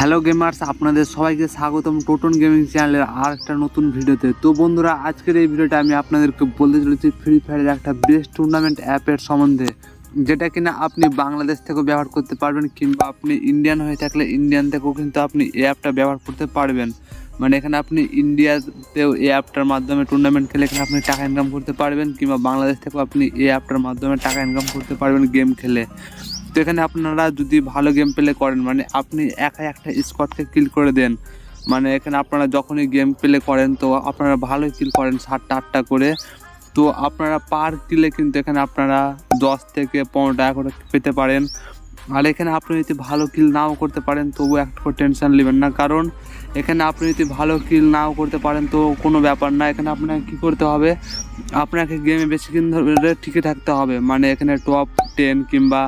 Hello gamers, আপনাদের সবাইকে স্বাগতম টোটন গেমিং চ্যানেলের আর একটা নতুন ভিডিওতে। তো বন্ধুরা, আজকের এই ভিডিওটা আমি আপনাদেরকে বলতে চলেছি ফ্রি ফায়ারের একটা বেস্ট টুর্নামেন্ট অ্যাপের সম্বন্ধে, যেটা কিনা আপনি বাংলাদেশ থেকেও ব্যবহার করতে পারবেন, কিংবা আপনি ইন্ডিয়ান হয়ে থাকলে ইন্ডিয়ান থেকেও কিন্তু আপনি এই অ্যাপটা ব্যবহার করতে পারবেন। মানে এখানে আপনি ইন্ডিয়াতেও এই অ্যাপটার মাধ্যমে টুর্নামেন্ট খেলে এখানে আপনি টাকা ইনকাম করতে পারবেন, কিংবা বাংলাদেশ থেকেও আপনি এই অ্যাপটার মাধ্যমে টাকা ইনকাম করতে পারবেন গেম খেলে। তো এখানে আপনারা যদি ভালো গেম প্লে করেন, মানে আপনি একাই একটা স্কোয়াডকে কিল করে দেন, মানে এখানে আপনারা যখনই গেম প্লে করেন তো আপনারা ভালোই কিল করেন 7টা 8টা করে, তো আপনারা পার কিলে কিন্তু এখানে আপনারা 10 থেকে 15 টাকা করে পেতে পারেন। আর এখানে আপনি যদি ভালো কিল নাও করতে পারেন তবু একটা টেনশন নেবেন না, কারণ এখানে আপনি যদি ভালো কিল নাও করতে পারেন তো কোনো ব্যাপার না। এখানে আপনাকে কী করতে হবে, আপনাকে গেমে বেশিক্ষণ ধরে টিকে থাকতে হবে, মানে এখানে টপ 10 কিংবা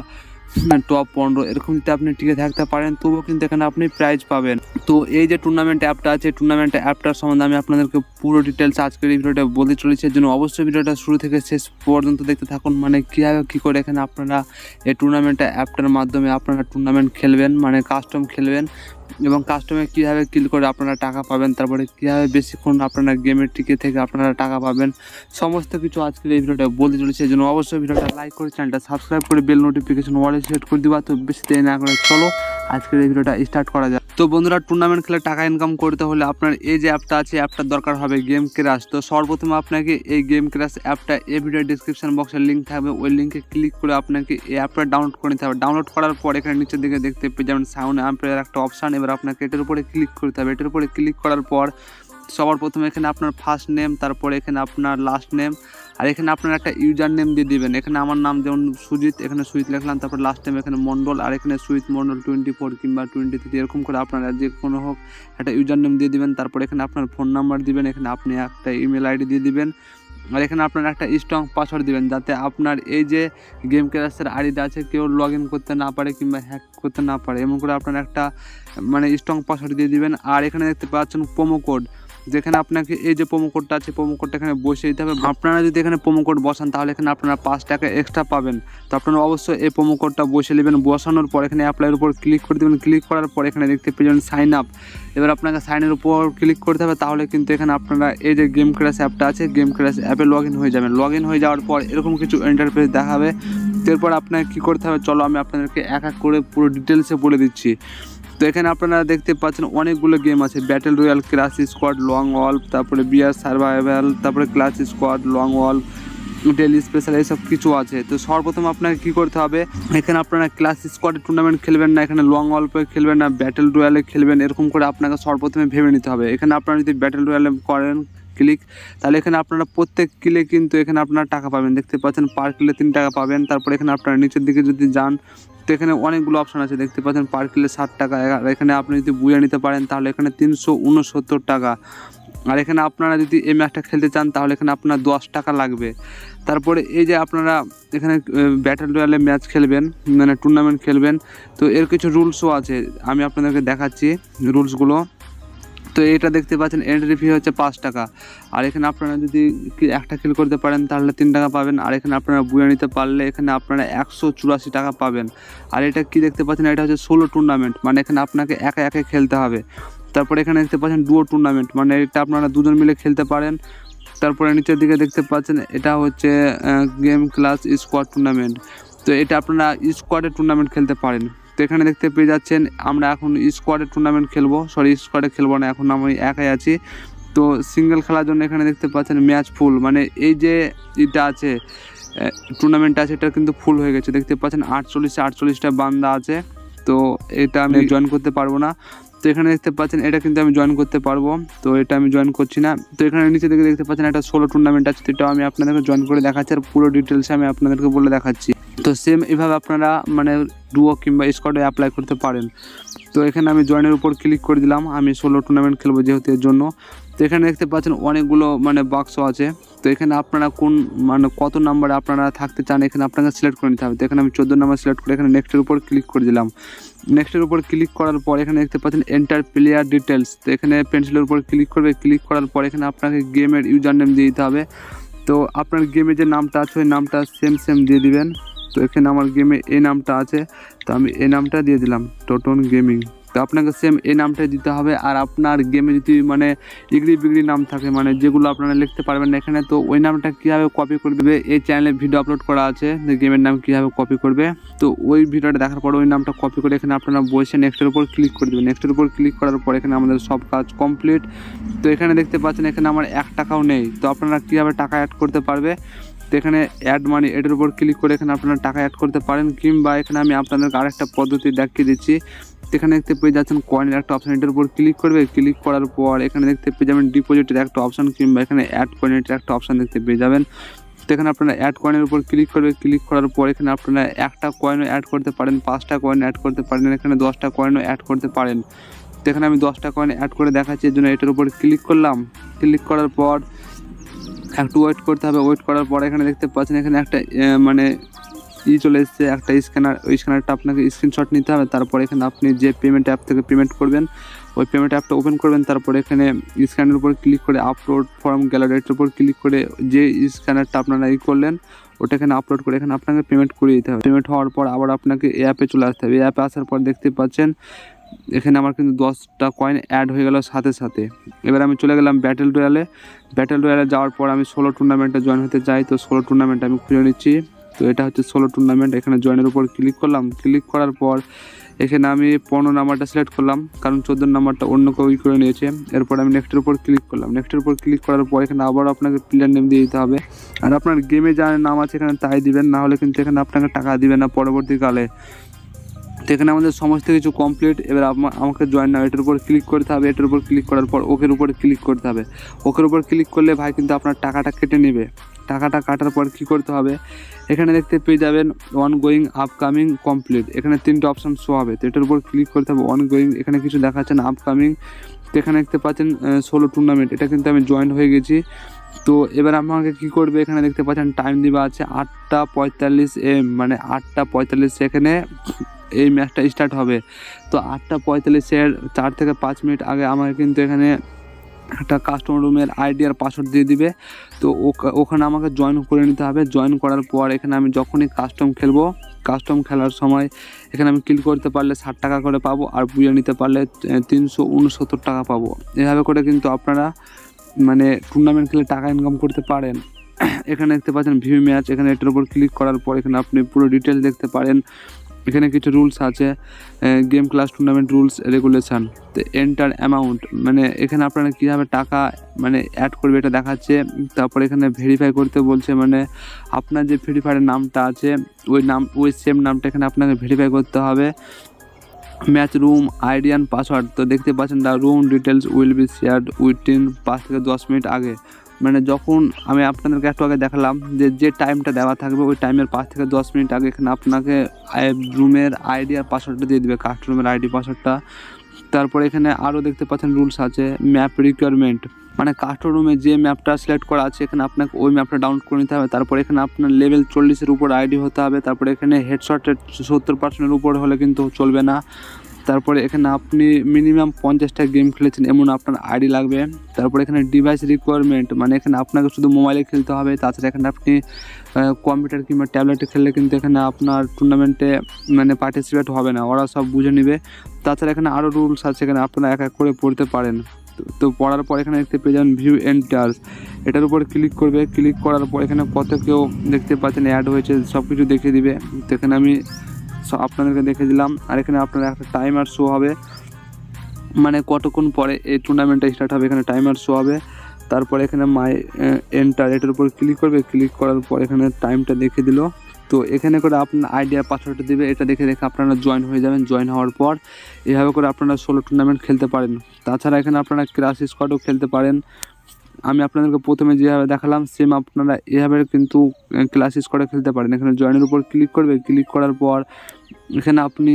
টপ 15 এরকম যদি আপনি টিকে থাকতে পারেন তবুও কিন্তু এখানে আপনি প্রাইজ পাবেন। তো এই যে টুর্নামেন্ট অ্যাপটা আছে, টুর্নামেন্ট অ্যাপটার সম্বন্ধে আমি আপনাদেরকে পুরো ডিটেলস আজকের এই ভিডিওটা বলতে চলেছি। এর জন্য অবশ্যই ভিডিওটা শুরু থেকে শেষ পর্যন্ত দেখতে থাকুন, মানে কীভাবে কী করে এখানে আপনারা এই টুর্নামেন্ট অ্যাপটার মাধ্যমে আপনারা টুর্নামেন্ট খেলবেন, মানে কাস্টম খেলবেন, এবং কাস্টমে কীভাবে কিল করে আপনারা টাকা পাবেন, তারপরে কীভাবে বেশিক্ষণ আপনারা গেমের টিকে থেকে আপনারা টাকা পাবেন, সমস্ত কিছু আজকের এই ভিডিওটা বলতে চলেছে। এই জন্য অবশ্যই ভিডিওটা লাইক করে চ্যানেলটা সাবস্ক্রাইব করে বেল নোটিফিকেশন অলে সেট করে দিবা। তো বেশি দেরি না করে চলো আজকের এই ভিডিওটা স্টার্ট করা যায়। তো বন্ধুরা, টুর্নামেন্ট খেলে টাকা ইনকাম করতে হলে আপনার এই যে অ্যাপটা আছে, অ্যাপটার দরকার হবে গেম ক্রাশ। তো সর্বপ্রথম আপনাকে এই গেম ক্রাশ অ্যাপটা এই ভিডিও ডিসক্রিপশন বক্সের লিঙ্ক থাকবে, ওই লিঙ্কে ক্লিক করে আপনাকে এই অ্যাপটা ডাউনলোড করে নিতে হবে। ডাউনলোড করার পর এখানে নিচের দিকে দেখতে পেয়ে যাবেন সাউন্ড অ্যাম্পের একটা অপশান, এবার আপনাকে এটার উপরে ক্লিক করতে হবে। এটার উপরে ক্লিক করার পর সবার প্রথমে এখানে আপনার ফার্স্ট নেম, তারপরে এখানে আপনার লাস্ট নেম, আর এখানে আপনার একটা ইউজার নেম দিয়ে দিবেন। এখানে আমার নাম যেমন সুজিত, এখানে সুজিত লিখলাম, তারপর লাস্ট নেম এখানে মণ্ডল, আর এখানে সুজিত মণ্ডল 24 কিংবা 23 এরকম করে আপনারা যে কোনো হোক একটা ইউজার নেম দিয়ে দিবেন। তারপর এখানে আপনার ফোন নাম্বার দিবেন, এখানে আপনি একটা ইমেল আইডি দিয়ে দিবেন, আর এখানে আপনার একটা স্ট্রং পাসওয়ার্ড দিবেন, যাতে আপনার এই যে গেম ক্রাশের আইডিটা আছে কেউ লগ ইন করতে না পারে কিংবা হ্যাক করতে না পারে, এমন করে আপনার একটা মানে স্ট্রং পাসওয়ার্ড দিয়ে দিবেন। আর এখানে দেখতে পাচ্ছেন প্রোমো কোড, যেখানে আপনাকে এই যে প্রোমো কোডটা আছে প্রোমো কোডটা এখানে বসিয়ে দিতে হবে। আপনারা যদি এখানে প্রোমো কোড বসান তাহলে এখানে আপনারা 5 টাকা এক্সট্রা পাবেন। তো আপনারা অবশ্যই এই প্রোমো কোডটা বসিয়ে নেবেন। বসানোর পর এখানে অ্যাপ্লাইয়ের উপর ক্লিক করে দেবেন। ক্লিক করার পর এখানে দেখতে পেয়ে যাবেন সাইন আপ। এবার আপনাকে সাইনের উপর ক্লিক করতে হবে, তাহলে কিন্তু এখানে আপনারা এই যে গেম ক্রাশ অ্যাপটা আছে গেম ক্রাশ অ্যাপে লগ ইন হয়ে যাবেন। লগ ইন হয়ে যাওয়ার পর এরকম কিছু ইন্টারফেস দেখাবে। এরপর আপনাকে কী করতে হবে চলো আমি আপনাদেরকে এক এক করে পুরো ডিটেলসে বলে দিচ্ছি। তো এখানে আপনারা দেখতে পাচ্ছেন অনেকগুলো গেম আছে, battle royale, clash squad, lone wolf, তারপরে বিয়ার সার্ভাইভাল, তারপরে clash squad, lone wolf, daily special, এইসব কিছু আছে। তো সর্বপ্রথম আপনাকে কী করতে হবে, এখানে আপনারা ক্লাস স্কোয়াডে টুর্নামেন্ট খেলবেন না, এখানে লং ওয়াল্ফে খেলবেন না, ব্যাটেল রয়্যালে খেলবেন, এরকম করে আপনাকে সর্বপ্রথমে ভেবে নিতে হবে। এখানে আপনারা যদি ব্যাটেল রয়্যালে করেন ক্লিক, তাহলে এখানে আপনারা প্রত্যেক কিলে কিন্তু এখানে আপনারা টাকা পাবেন। দেখতে পাচ্ছেন পার কিলে 3 টাকা পাবেন। তারপরে এখানে আপনারা নিচের দিকে যদি যান তো এখানে অনেকগুলো অপশান আছে, দেখতে পাচ্ছেন পার কিলে 7 টাকা। আর এখানে আপনি যদি বুয়ে নিতে পারেন তাহলে এখানে 369 টাকা। আর এখানে আপনারা যদি এই ম্যাচটা খেলতে চান তাহলে এখানে আপনার 10 টাকা লাগবে। তারপরে এই যে আপনারা এখানে ব্যাটেল রয়্যালে ম্যাচ খেলবেন, মানে টুর্নামেন্ট খেলবেন, তো এর কিছু রুলসও আছে, আমি আপনাদেরকে দেখাচ্ছি রুলসগুলো। তো এটা দেখতে পাচ্ছেন এন্ট্রি ফি হচ্ছে 5 টাকা। আর এখানে আপনারা যদি একটা কিল করতে পারেন তাহলে 3 টাকা পাবেন। আর এখানে আপনারা বুয়ে নিতে পারলে এখানে আপনারা 184 টাকা পাবেন। আর এটা কি দেখতে পাচ্ছেন, এটা হচ্ছে 16 টুর্নামেন্ট, মানে এখানে আপনাকে একা একা খেলতে হবে। তারপরে এখানে দেখতে পাচ্ছেন ডুও টুর্নামেন্ট, মানে এটা আপনারা দুজন মিলে খেলতে পারেন। তারপরে নিচের দিকে দেখতে পাচ্ছেন এটা হচ্ছে গেম ক্লাস স্কোয়াড টুর্নামেন্ট, তো এটা আপনারা স্কোয়াডে টুর্নামেন্ট খেলতে পারেন। তো এখানে দেখতে পেয়ে যাচ্ছেন আমরা এখন স্কোয়াডে টুর্নামেন্ট খেলবো, স্কোয়াডে খেলবো না, এখন আমি একাই আছি। তো সিঙ্গেল খেলার জন্য এখানে দেখতে পাচ্ছেন ম্যাচ ফুল, মানে এই যে এটা আছে টুর্নামেন্টটা আছে এটা কিন্তু ফুল হয়ে গেছে। দেখতে পাচ্ছেন 48টা বান্দা আছে, তো এটা আমি জয়েন করতে পারবো না। তো এখানে দেখতে পাচ্ছেন এটা কিন্তু আমি জয়েন করতে পারবো, তো এটা আমি জয়েন করছি না। তো এখানে নিচে দিকে দেখতে পাচ্ছেন একটা 16 টুর্নামেন্ট আছে, তো এটাও আমি আপনাদেরকে জয়েন করে দেখাচ্ছি, আর পুরো ডিটেলসে আমি আপনাদেরকে বলে দেখাচ্ছি। তো সেম এভাবে আপনারা মানে ডুও কিংবা স্কোয়াডে অ্যাপ্লাই করতে পারেন। তো এখানে আমি জয়েনের উপর ক্লিক করে দিলাম, আমি 16 টুর্নামেন্ট খেলবো যেহেতু এর জন্য। তো এখানে দেখতে পাচ্ছেন অনেকগুলো মানে বাক্স আছে, তো এখানে আপনারা কোন মানে কত নাম্বারে আপনারা থাকতে চান এখানে আপনাকে সিলেক্ট করে নিতে হবে। তো এখানে আমি 14 নাম্বার সিলেক্ট করে এখানে নেক্সটের উপর ক্লিক করে দিলাম। নেক্সটের উপর ক্লিক করার পর এখানে দেখতে পাচ্ছেন এন্টার প্লেয়ার ডিটেলস, তো এখানে পেন্সিলের উপর ক্লিক করবে। ক্লিক করার পর এখানে আপনাকে গেমের ইউজার নেম দিয়ে দিতে হবে। তো আপনার গেমে যে নামটা আছে ওই নামটা সেম দিয়ে দিবেন। তো এখানে আমার গেমে এই নামটা আছে, তো আমি এই নামটা দিয়ে দিলাম টোটন গেমিং। তো আপনাকে সেম এই নামটাই দিতে হবে। আর আপনার গেমে যদি মানে ইগড়ি বিগড়ি নাম থাকে, মানে যেগুলো আপনারা লিখতে পারবেন না এখানে, তো ওই নামটা কীভাবে কপি করবে এই চ্যানেলে ভিডিও আপলোড করা আছে যে গেমের নাম কীভাবে কপি করবে। তো ওই ভিডিওটা দেখার পর ওই নামটা কপি করে এখানে আপনারা বসে নেক্সটের উপর ক্লিক করে দেবেন। নেক্সটের উপর ক্লিক করার পর এখানে আমাদের সব কাজ কমপ্লিট। তো এখানে দেখতে পাচ্ছেন এখানে আমার 1 টাকাও নেই। তো আপনারা কীভাবে টাকা অ্যাড করতে পারবে, তো এখানে অ্যাড মানি এটার উপর ক্লিক করে এখানে আপনারা টাকা অ্যাড করতে পারেন, কিংবা এখানে আমি আপনাদেরকে আরেকটা পদ্ধতি দেখিয়ে দিচ্ছি। এখানে দেখতে পেয়ে যাচ্ছেন কয়েনের একটা অপশান, এটার উপর ক্লিক করবে। ক্লিক করার পর এখানে দেখতে পেয়ে যাবেন ডিপোজিটের একটা অপশান, কিংবা এখানে অ্যাড কয়েনের একটা অপশান দেখতে পেয়ে যাবেন। তো এখানে আপনারা অ্যাড কয়েনের উপর ক্লিক করবে। ক্লিক করার পর এখানে আপনারা 1টা কয়েনও অ্যাড করতে পারেন, 5টা কয়েন অ্যাড করতে পারেন, এখানে 10টা কয়েনও অ্যাড করতে পারেন। তো এখানে আমি 10টা কয়েন অ্যাড করে দেখাচ্ছি, এর জন্য এটার উপর ক্লিক করলাম। ক্লিক করার পর একটু ওয়েট করতে হবে। ওয়েট করার পর এখানে দেখতে পাচ্ছেন এখানে একটা মানে চলে এসছে একটা স্ক্যানার। ওই স্ক্যানারটা আপনাকে স্ক্রিনশট নিতে হবে। তারপর এখানে আপনি যে পেমেন্ট অ্যাপ থেকে পেমেন্ট করবেন ওই পেমেন্ট অ্যাপটা ওপেন করবেন। তারপর এখানে স্ক্যানের উপর ক্লিক করে আপলোড ফর্ম গ্যালারির উপর ক্লিক করে যে স্ক্যানারটা আপনারা করলেন ওটা এখানে আপলোড করে এখানে আপনাকে পেমেন্ট করে দিতে হবে। পেমেন্ট হওয়ার পর আবার আপনাকে এই অ্যাপে চলে আসতে হবে। এই অ্যাপে আসার পর দেখতে পাচ্ছেন এখানে আমার কিন্তু 10টা কয়েন অ্যাড হয়ে গেল সাথে সাথে। এবার আমি চলে গেলাম ব্যাটেল রয়্যালে। ব্যাটেল রয়্যালে যাওয়ার পর আমি 16 টুর্নামেন্টে জয়েন হতে চাই। তো 16 টুর্নামেন্ট আমি খুলে নিচ্ছি। তো এটা হচ্ছে 16 টুর্নামেন্ট। এখানে জয়েনের উপর ক্লিক করলাম। ক্লিক করার পর এখানে আমি 15 নাম্বারটা সিলেক্ট করলাম, কারণ 14 নাম্বারটা অন্য কেউ করে নিয়েছে। এরপর আমি নেক্সটের উপর ক্লিক করলাম। নেক্সটের উপর ক্লিক করার পর এখানে আবার আপনাকে প্লেয়ার নেম দিয়ে দিতে হবে। আর আপনার গেমে যার নাম আছে এখানে তাই দিবেন, না হলে কিন্তু এখানে আপনাকে টাকা দিবে না পরবর্তীকালে। তো এখানে আমাদের সমস্ত কিছু কমপ্লিট। এবার আমাকে জয়েন নাও এটার উপর ক্লিক করতে হবে। এটার উপর ক্লিক করার পর ওকের উপর ক্লিক করতে হবে। ওকের উপর ক্লিক করলে ভাই কিন্তু আপনার টাকাটা কেটে নেবে। টাকাটা কাটার পর কি করতে হবে, এখানে দেখতে পেয়ে যাবেন অনগোয়িং, আপকামিং, কমপ্লিট। এখানে 3টে অপশান শো হবে। তো এটার উপর ক্লিক করতে হবে। অনগোয়িং এখানে কিছু দেখাচ্ছে না, আপকামিং। তো এখানে দেখতে পাচ্ছেন 16 টুর্নামেন্ট, এটা কিন্তু আমি জয়েন হয়ে গেছি। তো এবার আমাকে কি করবে, এখানে দেখতে পাচ্ছেন টাইম দেওয়া আছে 8টা 45 AM, মানে 8টা 45 সেকেন্ডে এই ম্যাচটা স্টার্ট হবে। তো 8টা 45-এর 4 থেকে 5 মিনিট আগে আমাকে কিন্তু এখানে একটা কাস্টমার রুমের আইডি আর পাসওয়ার্ড দিয়ে দিবে। তো ওখানে আমাকে জয়েন করে নিতে হবে। জয়েন করার পর এখানে আমি যখনই কাস্টম খেলবো, কাস্টম খেলার সময় এখানে আমি কিল করতে পারলে 60 টাকা করে পাবো, আর বুঝে নিতে পারলে 369 টাকা পাবো। এভাবে করে কিন্তু আপনারা মানে টুর্নামেন্ট খেলে টাকা ইনকাম করতে পারেন। এখানে দেখতে পাচ্ছেন ভিউ ম্যাচ, এখানে এটার উপর ক্লিক করার পর এখানে আপনি পুরো ডিটেলস দেখতে পারেন। এখানে কিছু রুলস আছে, game class tournament rules regulation. তো এন্টার অ্যামাউন্ট, মানে এখানে আপনারা কীভাবে টাকা মানে অ্যাড করবে এটা দেখাচ্ছে। তারপর এখানে ভেরিফাই করতে বলছে, মানে আপনার যে ফ্রি ফায়ারের নামটা আছে ওই সেম নামটা এখানে আপনাকে ভেরিফাই করতে হবে। Match room ID and password, তো দেখতে পাচ্ছেন the room details will be shared within 5 থেকে 10 মিনিট আগে। মানে যখন আমি আপনাদেরকে একটু আগে দেখালাম যে টাইমটা দেওয়া থাকবে ওই টাইমের 5 থেকে 10 মিনিট আগে এখানে আপনাকে রুমের আইডি আর পাসওয়ার্ডটা দিয়ে দেবে, কাস্ট রুমের আইডি পাসওয়ার্ডটা। তারপরে এখানে আরও দেখতে পাচ্ছেন রুলস আছে, ম্যাপ রিকোয়ারমেন্ট, মানে কাস্টম রুমে যে ম্যাপটা সিলেক্ট করা আছে এখানে আপনাকে ওই ম্যাপটা ডাউনলোড করে নিতে হবে। তারপরে এখানে আপনার লেভেল 40-এর উপর আইডি হতে হবে। তারপরে এখানে হেডশটের 70%-এর উপর হলে কিন্তু চলবে না। তারপরে এখানে আপনি মিনিমাম 50টা গেম খেলেছেন এমন আপনার আইডি লাগবে। তারপরে এখানে ডিভাইস রিকোয়ারমেন্ট, মানে এখানে আপনাকে শুধু মোবাইলে খেলতে হবে। তাছাড়া এখানে আপনি কম্পিউটার কিংবা ট্যাবলেটে খেললে কিন্তু এখানে আপনার টুর্নামেন্টে মানে পার্টিসিপেট হবে না, ওরা সব বুঝে নেবে। তাছাড়া এখানে আরও রুলস আছে, এখানে আপনারা এক এক করে পড়তে পারেন। তো পড়ার পর এখানে দেখতে পেয়ে যাবেন ভিউ এন্টার্স, এটার উপর ক্লিক করবে। ক্লিক করার পর এখানে কত কেউ দেখতে পাচ্ছেন অ্যাড হয়েছে সব কিছু দেখিয়ে দিবে। তো এখানে আমি আপনাদেরকে দেখে দিলাম। আর এখানে আপনার একটা টাইমার শো হবে, মানে কতক্ষণ পরে এই টুর্নামেন্টটা স্টার্ট হবে এখানে টাইমার শো হবে। তারপরে এখানে মাই এন্টার এটার উপর ক্লিক করবে। ক্লিক করার পর এখানে টাইমটা দেখে দিল। তো এখানে করে আপনার আইডিয়া পাসওয়ার্ডটা দেবে, এটা দেখে আপনারা জয়েন হয়ে যাবেন। জয়েন হওয়ার পর এভাবে করে আপনারা 16 টুর্নামেন্ট খেলতে পারেন। তাছাড়া এখানে আপনারা ক্রাশ স্কোয়াডও খেলতে পারেন। আমি আপনাদেরকে প্রথমে যেভাবে দেখালাম সেম আপনারা এভাবে কিন্তু ক্লাস স্কোয়াডে খেলতে পারেন। এখানে জয়েনের উপর ক্লিক করবে। ক্লিক করার পর এখানে আপনি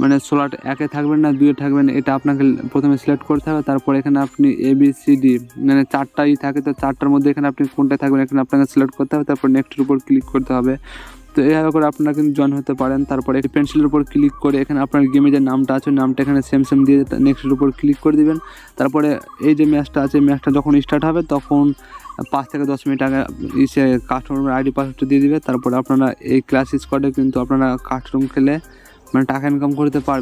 মানে স্লট 1-এ থাকবেন না 2-এ থাকবেন এটা আপনাকে প্রথমে সিলেক্ট করতে হবে। তারপর এখানে আপনি ABCD মানে 4টাই থাকে, তো 4টার মধ্যে এখানে আপনি কোনটায় থাকবেন এখানে আপনাকে সিলেক্ট করতে হবে। তারপর নেক্সটের উপর ক্লিক করতে হবে। তো এইভাবে করে আপনারা কিন্তু জয়েন হতে পারেন। তারপরে এই পেন্সিলের উপর ক্লিক করে এখানে আপনার গেমে যে নামটা আছে নামটা এখানে সেম দিয়ে নেক্সটের উপর ক্লিক করে দিবেন। তারপরে এই যে ম্যাচটা আছে ম্যাচটা যখন স্টার্ট হবে তখন 5 থেকে 10 মিনিট আগে কাস্টমার আইডি পাসওয়ার্ডটা দিয়ে দিবে। তারপরে আপনারা এই ক্লাস স্কোয়াডে কিন্তু আপনারা কাস্টম খেলে মানে টাকা ইনকাম করতে পারবে।